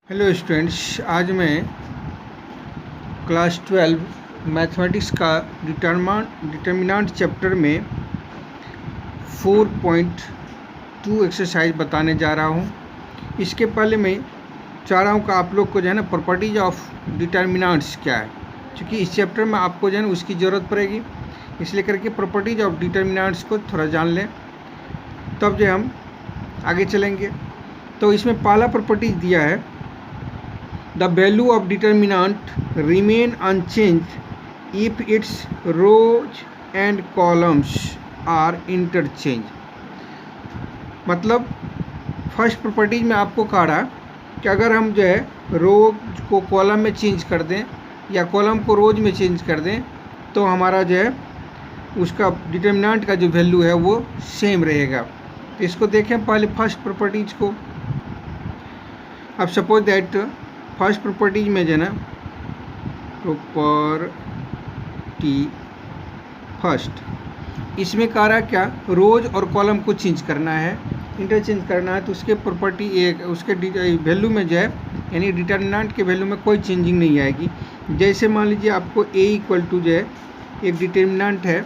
Hello students, आज मैं class 12 mathematics का डिटर्मिनेंट चैप्टर में 4.2 एक्सरसाइज बताने जा रहा हूँ। इसके पहले मैं चाह रहा हूँ कि आप लोग को जो है ना प्रॉपर्टीज ऑफ डिटर्मिनेंट्स क्या है, क्योंकि इस चैप्टर में आपको जो है ना उसकी ज़रूरत पड़ेगी। इसलिए करके प्रॉपर्टीज ऑफ डिटर्मिनेंट्स को थोड़ा जान लें, तब जो हम आगे चलेंगे। तो इसमें पहला प्रॉपर्टीज दिया है, the value of determinant remain unchanged if its rows and columns are interchanged। मतलब फर्स्ट प्रॉपर्टीज में आपको कहा रहा कि अगर हम जो है रोज को कॉलम में चेंज कर दें या कॉलम को रोज में चेंज कर दें तो हमारा जो है उसका डिटर्मिनेंट का जो वैल्यू है वो सेम रहेगा। तो इसको देखें पहले फर्स्ट प्रॉपर्टीज को। अब सपोज दैट फर्स्ट प्रॉपर्टीज में जो है ना प्रॉपर्टी फर्स्ट, इसमें कह रहा क्या रोज और कॉलम को चेंज करना है, इंटरचेंज करना है। तो उसके प्रॉपर्टी एक उसके वैल्यू में जो है यानी डिटर्मिनेंट के वैल्यू में कोई चेंजिंग नहीं आएगी। जैसे मान लीजिए आपको a इक्वल टू जो है एक डिटर्मिनेंट है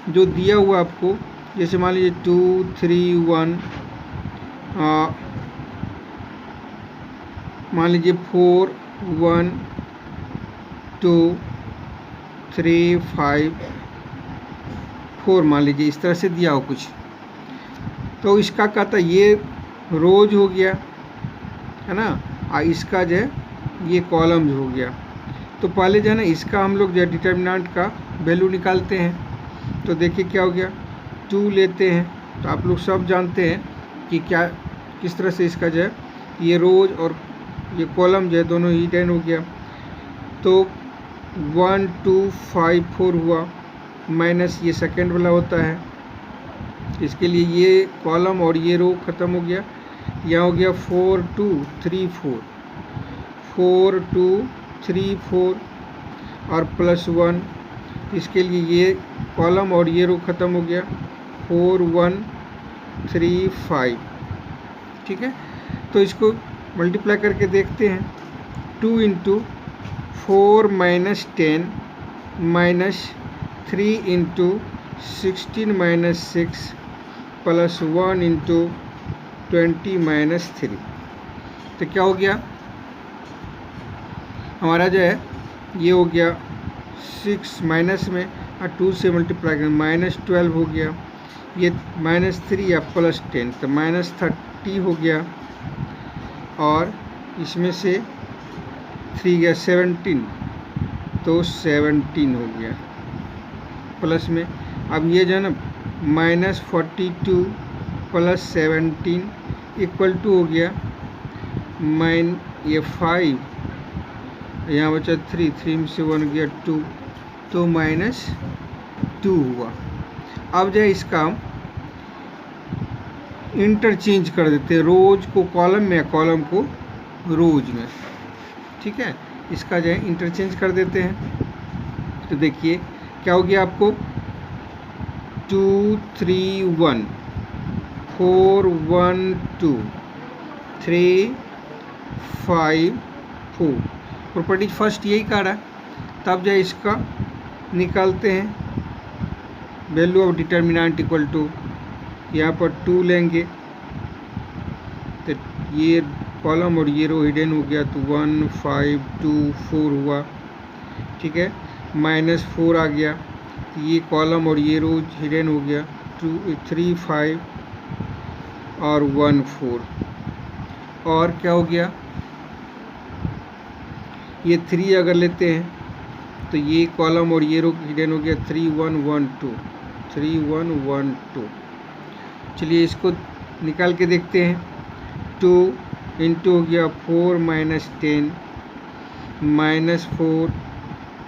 जो दिया हुआ आपको, जैसे मान लीजिए 2 3 1, मान लीजिए 4 1 2 3 5 4, मान लीजिए इस तरह से दिया हो कुछ। तो इसका कहता ये रोज हो गया है ना, और इसका जो है ये कॉलम्स हो गया। तो पहले जो है ना इसका हम लोग जो है डिटर्मिनेंट का वैल्यू निकालते हैं। तो देखिए क्या हो गया, 2 लेते हैं। तो आप लोग सब जानते हैं कि क्या किस तरह से इसका जो है ये रोज और ये कॉलम जो है दोनों ही टेन हो गया। तो 1 2 5 4 हुआ, माइनस ये सेकेंड वाला होता है, इसके लिए ये कॉलम और ये रो ख़त्म हो गया। यहाँ हो गया 4 2 3 4 4 2 3 4 और +1, इसके लिए ये कॉलम और ये रो ख़त्म हो गया 4 1 3 5। ठीक है, तो इसको मल्टीप्लाई करके देखते हैं। 2 into 4 minus 10 minus 3 into 16 minus 6 plus 1 into 20 minus 3। तो क्या हो गया हमारा जो है ये हो गया 6 माइनस में और 2 से मल्टीप्लाई करें -12 हो गया, ये -3 या +10 तो -30 हो गया, और इसमें से 3 गया 17 तो 17 हो गया प्लस में। अब ये जो है ना -42 प्लस 17 इक्वल टू हो गया ये 5, यहाँ बचा 3 में से 1 गया 2 तो -2 हुआ। अब जो है इसका हम इंटरचेंज कर देते हैं, रोज को कॉलम में या कॉलम को रोज में। ठीक है, इसका जो है इंटरचेंज कर देते हैं। तो देखिए क्या हो गया आपको 2 3 1 4 1 2 3 5 4, प्रॉपर्टीज फर्स्ट यही कह रहा है। तब जो है इसका निकालते हैं value of determinant equal to, यहाँ पर 2 लेंगे तो ये कॉलम और ये रो हिडन हो गया तो 1 5 2 4 हुआ। ठीक है, -4 आ गया, ये कॉलम और ये रो हिडन हो गया 2 3 5 और 1 4, और क्या हो गया ये 3 अगर लेते हैं तो ये कॉलम और ये रो हिडन हो गया 3 1 1 2 3 1 1 2। चलिए इसको निकाल के देखते हैं। 2 इंटू हो गया 4 माइनस 10 -4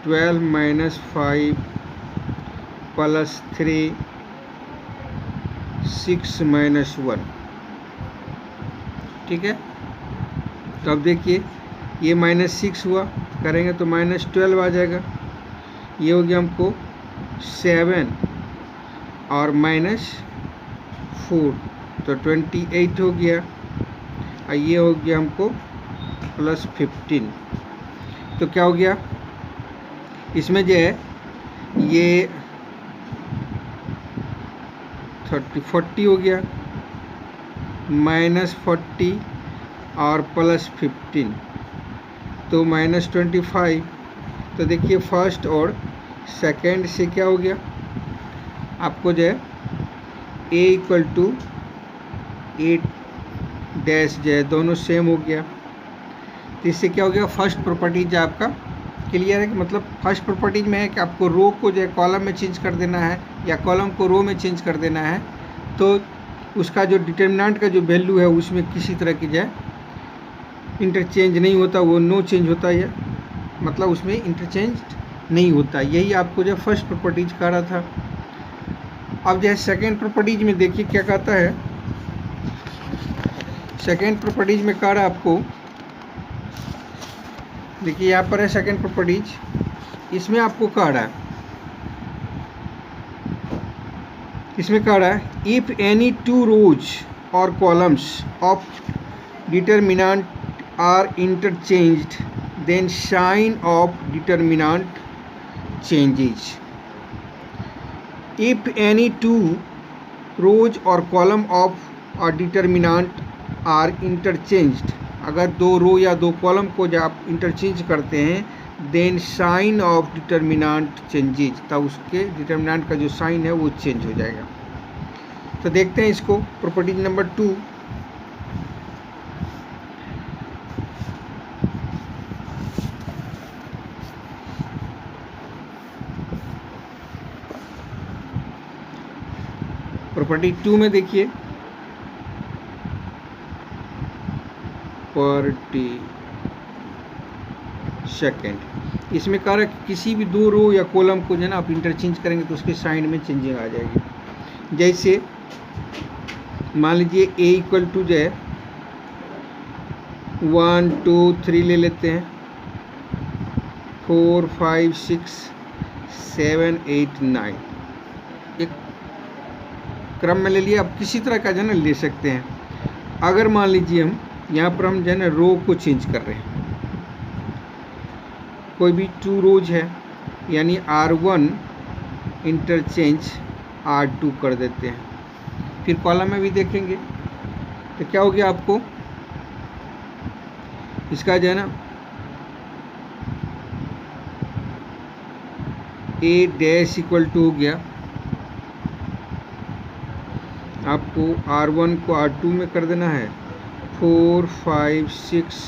12 माइनस 5 प्लस 3 6 माइनस 1। ठीक है, तो अब देखिए ये -6 हुआ, करेंगे तो -12 आ जाएगा। ये हो गया हमको 7 और -4 तो 28 हो गया, और ये हो गया हमको प्लस 15, तो क्या हो गया इसमें जो है ये 40 हो गया, -40 और प्लस 15 तो -25। तो देखिए फर्स्ट और सेकंड से क्या हो गया आपको जो है a इक्वल टू 8 डैश जो है दोनों सेम हो गया। तो इससे क्या हो गया फर्स्ट प्रॉपर्टीज आपका क्लियर है कि मतलब फर्स्ट प्रॉपर्टीज में है कि आपको रो को जो है कॉलम में चेंज कर देना है या कॉलम को रो में चेंज कर देना है, तो उसका जो डिटर्मिनेंट का जो वैल्यू है उसमें किसी तरह की जो है इंटरचेंज नहीं होता, वो नो चेंज होता है, मतलब उसमें इंटरचेंज नहीं होता। यही आपको जो फर्स्ट प्रॉपर्टीज कह रहा था। अब जो है सेकेंड प्रॉपर्टीज में देखिए क्या कहता है। सेकेंड प्रॉपर्टीज में कह रहा है आपको, देखिए यहाँ पर है सेकेंड प्रॉपर्टीज, इसमें आपको कह रहा है, इसमें कह रहा है if any two rows or columns of determinant are interchanged then sign of determinant changes. If any two rows or column of a determinant are interchanged, अगर दो रो या दो कॉलम को जब आप इंटरचेंज करते हैं then sign of determinant changes, तब उसके डिटर्मिनेंट का जो साइन है वो चेंज हो जाएगा। तो देखते हैं इसको प्रॉपर्टी नंबर 2। प्रॉपर्टी 2 में देखिए पर टी सेकेंड, इसमें कह रहा है किसी भी दो रो या कॉलम को जो है ना आप इंटरचेंज करेंगे तो उसके साइन में चेंजिंग आ जाएगी। जैसे मान लीजिए a इक्वल टू जो है 1 2 3 ले लेते हैं, 4 5 6 7 8 9 एक क्रम में ले लिया। आप किसी तरह का जो है ना ले सकते हैं। अगर मान लीजिए हम यहाँ पर हम जो है ना रो को चेंज कर रहे हैं, कोई भी 2 रोज है यानी R1 इंटरचेंज R2 कर देते हैं, फिर कॉलम में भी देखेंगे तो क्या हो गया आपको इसका जो है ना a डैश इक्वल टू हो गया, आपको R1 को R2 में कर देना है, 4 5 6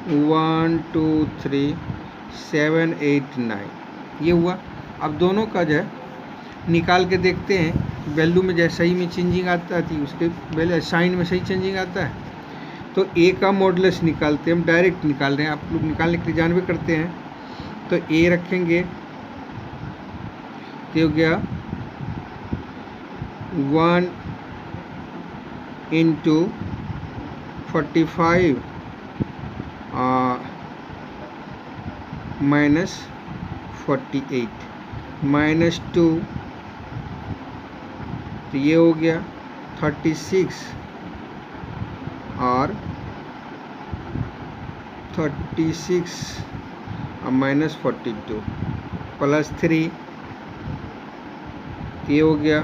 1 2 3 7 8 9 ये हुआ। अब दोनों का जो है निकाल के देखते हैं वैल्यू में जैसे सही में चेंजिंग आता थी उसके वैल्यू साइन में सही चेंजिंग आता है। तो a का मॉडुलस निकालते हैं, हम डायरेक्ट निकाल रहे हैं, आप लोग निकालने के लिए जानवे करते हैं। तो a रखेंगे तो हो गया 1 इंटू 45 माइनस 48 माइनस 2, तो ये हो गया 36 और 36 और माइनस 42 प्लस 3, ये हो गया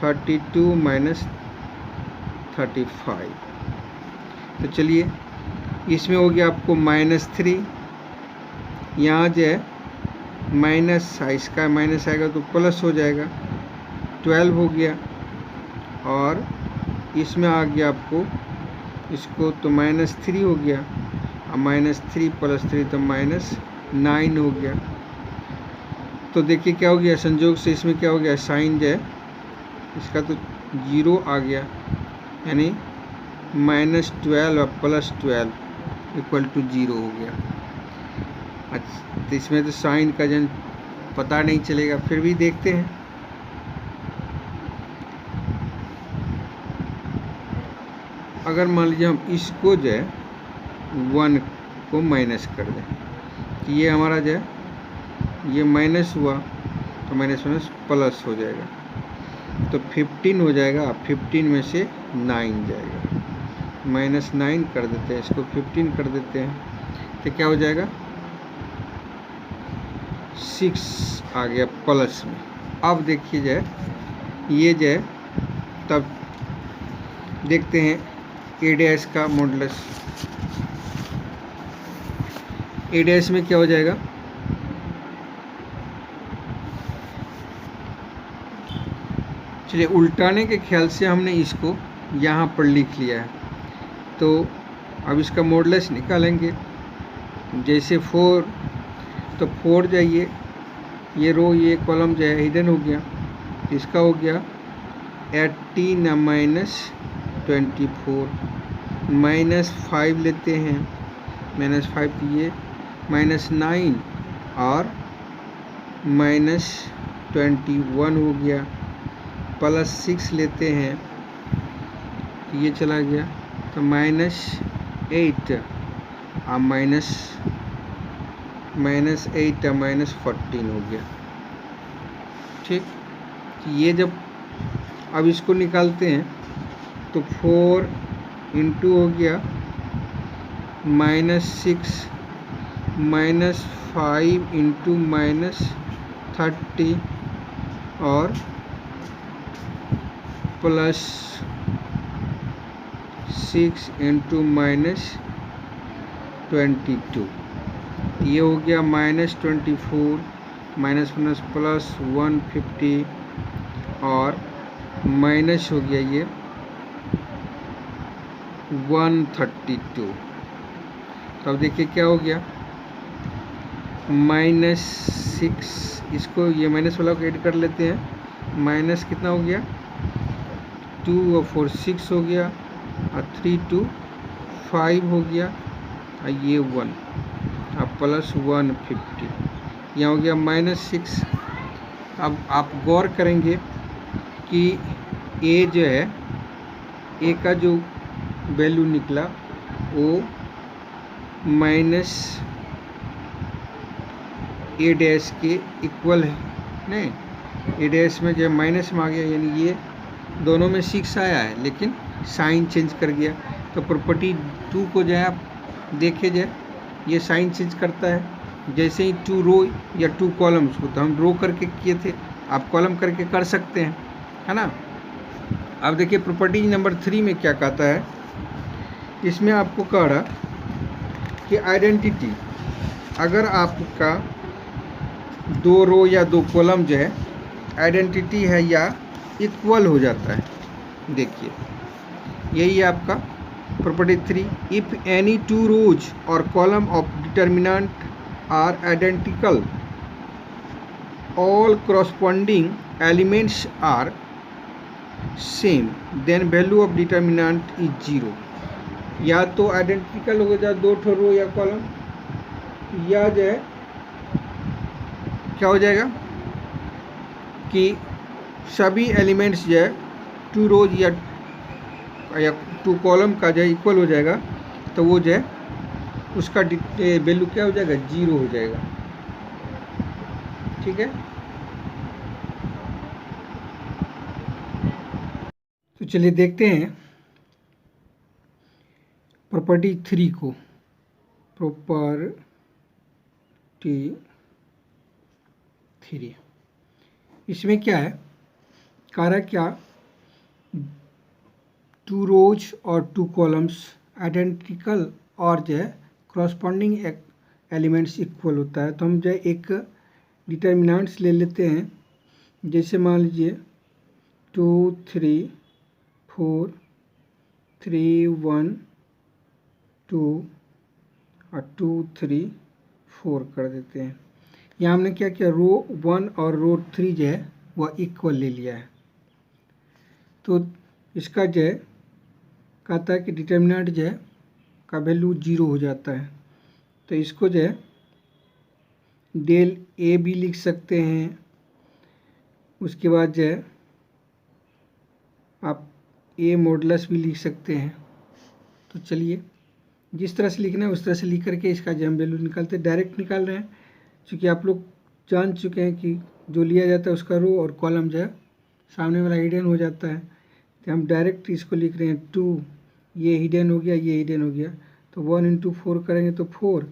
32 माइनस 35। तो चलिए इसमें हो गया आपको -3, यहाँ जो है माइनस इसका माइनस आएगा तो प्लस हो जाएगा, 12 हो गया, और इसमें आ गया आपको इसको तो -3 हो गया, और -3 + 3 तो -9 हो गया। तो देखिए क्या हो गया संयोग से इसमें क्या हो गया साइन जो है इसका तो 0 आ गया, यानी -12 और +12 = 0 हो गया। अच्छा तो इसमें तो साइन का जन पता नहीं चलेगा, फिर भी देखते हैं। अगर मान लीजिए हम इसको जो है 1 को माइनस कर दें तो ये हमारा जो है ये माइनस हुआ तो माइनस प्लस हो जाएगा, तो 15 हो जाएगा, 15 में से 9 जाएगा, -9 कर देते हैं, इसको 15 कर देते हैं, तो क्या हो जाएगा 6 आ गया प्लस में। अब देखिए जाए ये जाए, तब देखते हैं ए डैश का मॉडुलस। ए डैश में क्या हो जाएगा, चलिए उल्टाने के ख्याल से हमने इसको यहाँ पर लिख लिया है, तो अब इसका मॉडुलस निकालेंगे। जैसे 4, तो 4 जाइए, ये रो ये कॉलम जो है हिडन हो गया, इसका हो गया 18 -24, -5 लेते हैं, -5 ये -9 और -21 हो गया, +6 लेते हैं, ये चला गया, तो -8 और -8 -14 हो गया। ठीक, ये जब अब इसको निकालते हैं तो 4 इंटू हो गया -6 -5 इंटू -30 और +6 इंटू -22, ये हो गया -24 +150 और माइनस हो गया ये 132। तो अब देखिए क्या हो गया, -6, इसको ये माइनस वाला को ऐड कर लेते हैं, माइनस कितना हो गया 2 और 4 6 हो गया, और 3 2 5 हो गया, और ये 1 और +150, यहाँ हो गया -6। अब आप गौर करेंगे कि ए जो है, ए का जो वैल्यू निकला वो -a डैश के इक्वल है, नहीं ए डैश में जो माइनस में आ गया, यानी ये दोनों में 6 आया है लेकिन साइन चेंज कर गया। तो प्रॉपर्टी 2 को जो है आप देखे जाए, ये साइन चेंज करता है, जैसे ही 2 रो या 2 कॉलम्स को, तो हम रो करके किए थे, आप कॉलम करके कर सकते हैं, है ना। अब देखिए प्रॉपर्टी नंबर 3 में क्या कहता है, इसमें आपको कह रहा कि आइडेंटिटी, अगर आपका 2 रो या 2 कॉलम जो है आइडेंटिटी है या इक्वल हो जाता है। देखिए यही है आपका property 3, if any 2 rows or column of determinant are identical, all corresponding elements are same, then value of determinant is 0। या तो आइडेंटिकल हो जाए 2 ठो रो या कॉलम, या जो है क्या हो जाएगा कि सभी एलिमेंट्स जो है 2 रोज या 2 कॉलम का जो है इक्वल हो जाएगा, तो वो जो है उसका वैल्यू क्या हो जाएगा 0 हो जाएगा। ठीक है, तो चलिए देखते हैं प्रॉपर्टी 3 को। प्रॉपर्टी 3 इसमें क्या है, कह क्या 2 रोज और 2 कॉलम्स आइडेंटिकल और जो है क्रॉसपॉन्डिंग एलिमेंट्स इक्वल होता है। तो हम जो है एक डिटर्मिनेंट्स ले लेते हैं, जैसे मान लीजिए 2 3 4 3 1 2 और 2 3 4 कर देते हैं। यहाँ हमने क्या किया, रो 1 और रो 3 जो है वह इक्वल ले लिया है। तो इसका जो है कहता है कि डिटर्मिनेंट जो है का वैल्यू 0 हो जाता है। तो इसको जो है डेल ए भी लिख सकते हैं, उसके बाद जो है आप ए मॉडुलस भी लिख सकते हैं। तो चलिए जिस तरह से लिखना है उस तरह से लिख करके इसका जो हम वैल्यू निकालते हैं, डायरेक्ट निकाल रहे हैं, क्योंकि आप लोग जान चुके हैं कि जो लिया जाता है उसका रो और कॉलम जो है सामने वाला हिडन हो जाता है। तो हम डायरेक्ट इसको लिख रहे हैं 2 ये हिडन हो गया, ये हिडन हो गया। तो 1 इंटू 4 करेंगे तो 4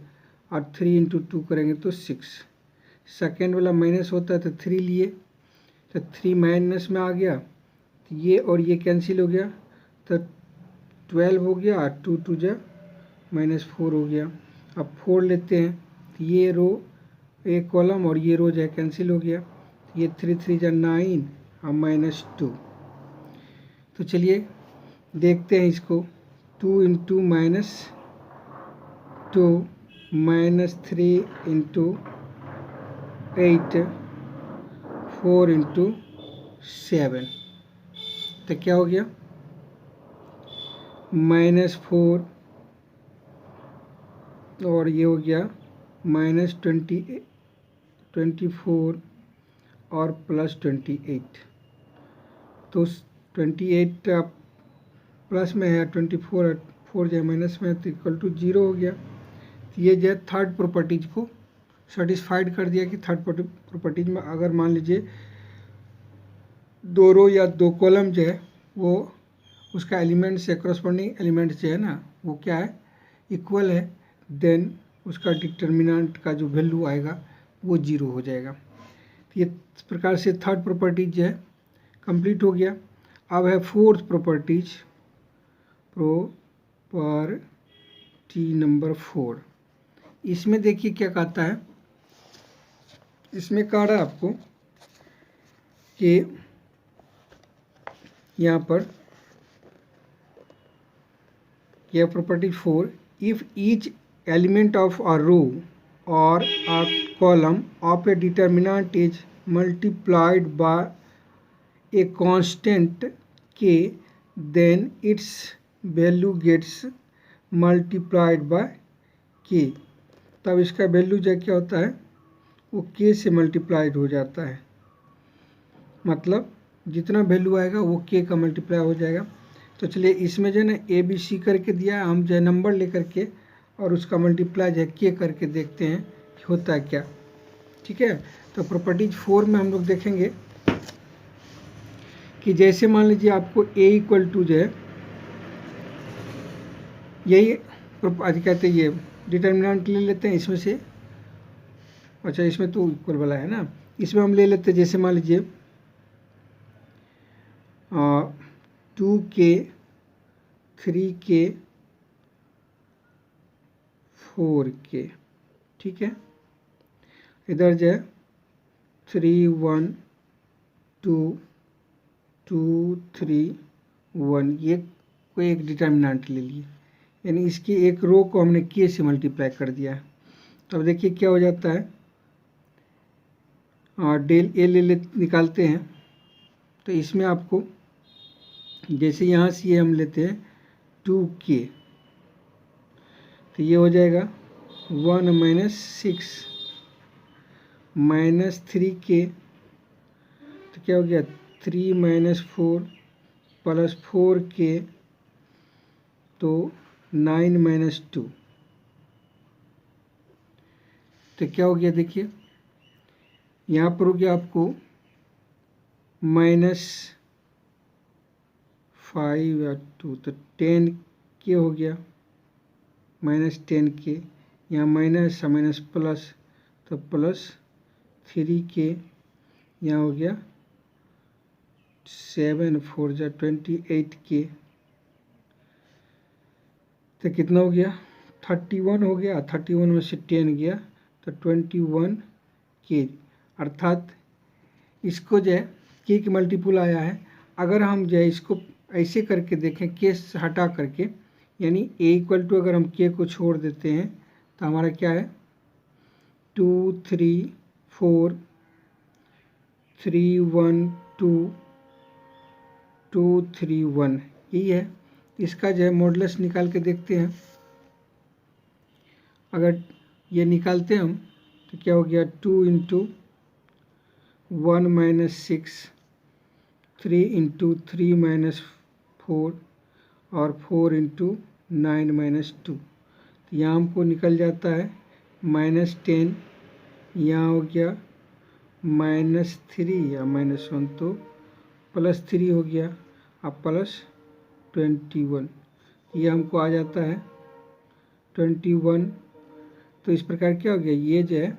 और 3 इंटू 2 करेंगे तो 6। सेकेंड वाला माइनस होता है तो 3 लिए, तो 3 माइनस में आ गया, तो ये और ये कैंसिल हो गया, तो 12 हो गया और 2 2 जा -4 हो गया। अब 4 लेते हैं, तो ये रो एक कॉलम और ये रो जो है कैंसिल हो गया, ये 3 3 जा 9 और -2। तो चलिए देखते हैं इसको, 2 इंटू -2 -3 इंटू 8 4 इंटू 7, तो क्या हो गया -4 और ये हो गया -24 और +28। तो 28 प्लस में है, 24 4 जो माइनस में है, तो इक्वल टू 0 हो गया। तो ये जो है थर्ड प्रॉपर्टीज को सेटिस्फाइड कर दिया कि थर्ड प्रॉपर्टीज में अगर मान लीजिए 2 रो या 2 कॉलम जो है वो उसका एलिमेंट से करस्पॉन्डिंग एलिमेंट जो है ना वो क्या है, इक्वल है, देन उसका डिटर्मिनेंट का जो वैल्यू आएगा वो 0 हो जाएगा। तो ये इस प्रकार से थर्ड प्रॉपर्टीज जो है कंप्लीट हो गया। अब है फोर्थ प्रॉपर्टी नंबर 4। इसमें देखिए क्या कहता है, इसमें कह रहा है आपको कि यहाँ पर यह property 4, if each element of a row or a column of a determinant is multiplied by a constant k, then its value gets multiplied by k। तब इसका वैल्यू जो क्या होता है वो k से मल्टीप्लाइड हो जाता है, मतलब जितना वैल्यू आएगा वो k का मल्टीप्लाई हो जाएगा। तो चलिए इसमें जो है ना ABC करके दिया है, हम जो है नंबर लेकर के और उसका मल्टीप्लाई जो है k करके देखते हैं कि होता है क्या। ठीक है, तो प्रॉपर्टीज 4 में हम लोग देखेंगे कि जैसे मान लीजिए आपको a इक्वल टू जो है यही आज कहते हैं ये डिटर्मिनेंट ले लेते हैं इसमें से, अच्छा इसमें तो इक्वल वाला है ना, इसमें हम ले लेते हैं जैसे मान लीजिए 2k 3k 4k। ठीक है, इधर जो है 3 1 2 2 3 1, ये कोई एक डिटर्मिनेंट ले लिए, यानी इसकी एक रो को हमने k से मल्टीप्लाई कर दिया है। तो अब देखिए क्या हो जाता है, डेल ए ले निकालते हैं, तो इसमें आपको जैसे यहाँ से ये हम लेते हैं 2k, तो ये हो जाएगा 1 -6 -3k, तो क्या हो गया 3 -4 प्लस 4k, तो 9 -2, तो क्या हो गया देखिए यहाँ पर हो गया आपको -5 या 2, तो 10k हो गया, -10k, यहाँ माइनस माइनस प्लस, तो +3k, यहाँ हो गया 7 4 जा 28k, तो कितना हो गया 31 हो गया, 31 में से 10 गया तो 21k, अर्थात इसको जो है k की मल्टीपुल आया है। अगर हम जो है इसको ऐसे करके देखें k से हटा करके, यानी a इक्वल टू अगर हम k को छोड़ देते हैं तो हमारा क्या है 2 3 4 3 1 2 2 3 1, यही है। इसका जो है मॉडुलस निकाल के देखते हैं, अगर ये निकालते हैं हम तो क्या हो गया 2 इंटू 1 -6 3 इंटू 3 -4 और 4 इंटू 9 -2, तो यहाँ हमको निकल जाता है -10, यहाँ हो गया -3 या -1, तो +3 हो गया, अब +21, ये हमको आ जाता है 21। तो इस प्रकार क्या हो गया, ये जो है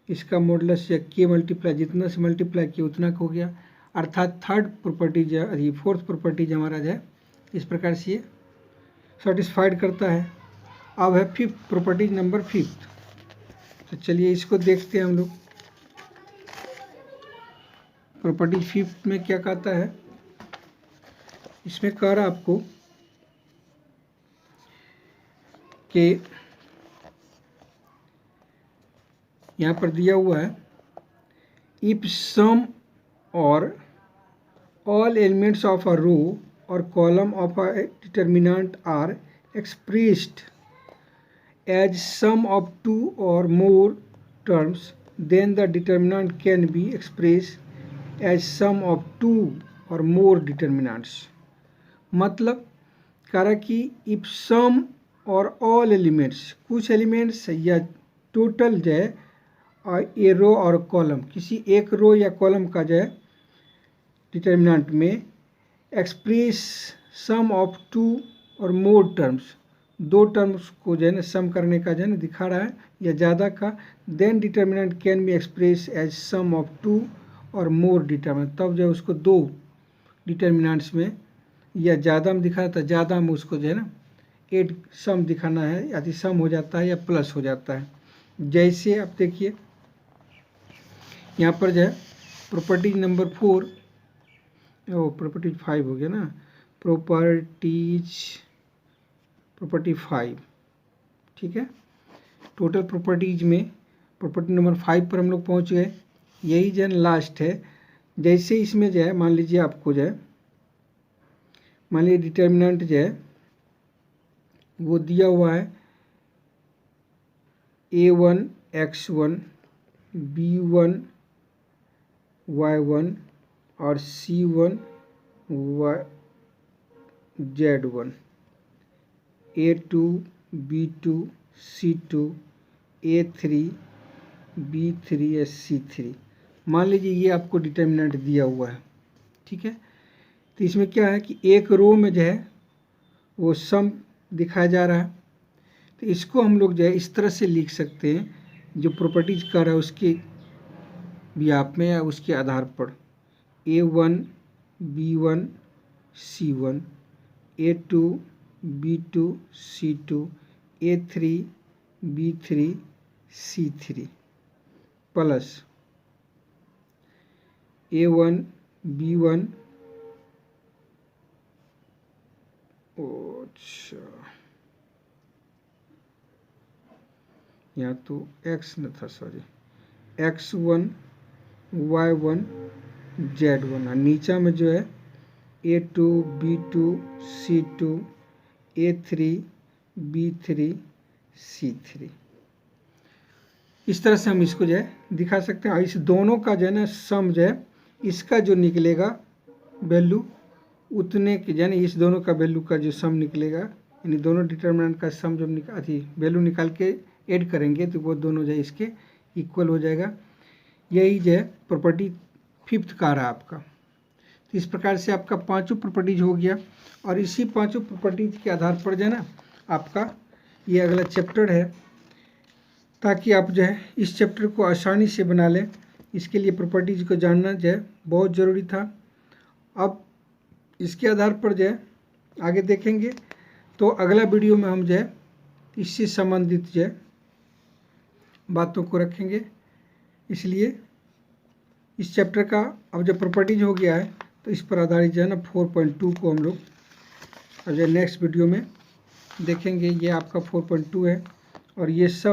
इसका मॉडुलस या के मल्टीप्लाई जितना से मल्टीप्लाई किया उतना का हो गया, अर्थात थर्ड प्रॉपर्टी जो है, फोर्थ प्रॉपर्टी जो हमारा जो है इस प्रकार से ये सेटिस्फाइड करता है। अब है फिफ्थ प्रॉपर्टी नंबर 5। तो चलिए इसको देखते हैं हम लोग। प्रॉपर्टी 5 में क्या कहता है, इसमें कह रहा आपको कि यहाँ पर दिया हुआ है if some or all elements of a row or column of a determinant are expressed as sum of 2 or more terms, then the determinant can be expressed as sum of 2 or more determinants। मतलब कह कि if some or all elements, कुछ elements या total जो है ए रो or column, किसी एक रो या कॉलम का जो है डिटर्मिनेंट में express some of 2 or more terms, 2 terms को जो है ना सम करने का जो है ना दिखा रहा है या ज़्यादा का, then determinant can be express as sum of 2 or more determinant. तब जो है उसको 2 डिटर्मिनेंट्स में या ज़्यादा में दिखा था, ज़्यादा में उसको जो है ना एड सम दिखाना है, या सम हो जाता है या प्लस हो जाता है। जैसे आप देखिए यहाँ पर जो है प्रॉपर्टी नंबर 4, प्रॉपर्टी 5 हो गया ना, प्रॉपर्टी 5, ठीक है। टोटल प्रॉपर्टीज में प्रॉपर्टी नंबर 5 पर हम लोग पहुँच गए, यही जो है लास्ट है। जैसे इसमें जो है मान लीजिए आपको जो है, मान लीजिए डिटर्मिनेंट जो है वो दिया हुआ है A1 x1 B1 y1 और C1 z1, A2 B2 C2 A3 B3 C3। मान लीजिए ये आपको डिटर्मिनेंट दिया हुआ है, ठीक है। तो इसमें क्या है कि एक रो में जो है वो सम दिखाया जा रहा है, तो इसको हम लोग जो है इस तरह से लिख सकते हैं जो प्रॉपर्टीज का रहा है उसके व्याप में या उसके आधार पर, A1 B1 C1 A2 B2 C2 A3 B3 C3 plus A1 B1, अच्छा यहाँ तो x न था, सॉरी, x1 y1 z1, और नीचा में जो है A2 B2 C2 A3 B3 C3। इस तरह से हम इसको जो है दिखा सकते हैं। और इस दोनों का जो है ना सम जो है, इसका जो निकलेगा वैल्यू उतने के, यानी इस दोनों का वैल्यू का जो सम निकलेगा, यानी दोनों डिटर्मिनेंट का सम जब वैल्यू निकाल के ऐड करेंगे तो वो दोनों जो है इसके इक्वल हो जाएगा। यही जो है प्रॉपर्टी 5 का रहा आपका। तो इस प्रकार से आपका 5 प्रॉपर्टीज हो गया, और इसी 5 प्रॉपर्टीज के आधार पर जो है ना आपका ये अगला चैप्टर है, ताकि आप जो है इस चैप्टर को आसानी से बना लें। इसके लिए प्रॉपर्टीज को जानना जो है बहुत ज़रूरी था। अब इसके आधार पर जो है आगे देखेंगे, तो अगला वीडियो में हम जो है इससे संबंधित जो है बातों को रखेंगे। इसलिए इस चैप्टर का अब जब प्रॉपर्टीज हो गया है तो इस पर आधारित जो है ना 4.2 को हम लोग अब जो नेक्स्ट वीडियो में देखेंगे। ये आपका 4.2 है, और ये सब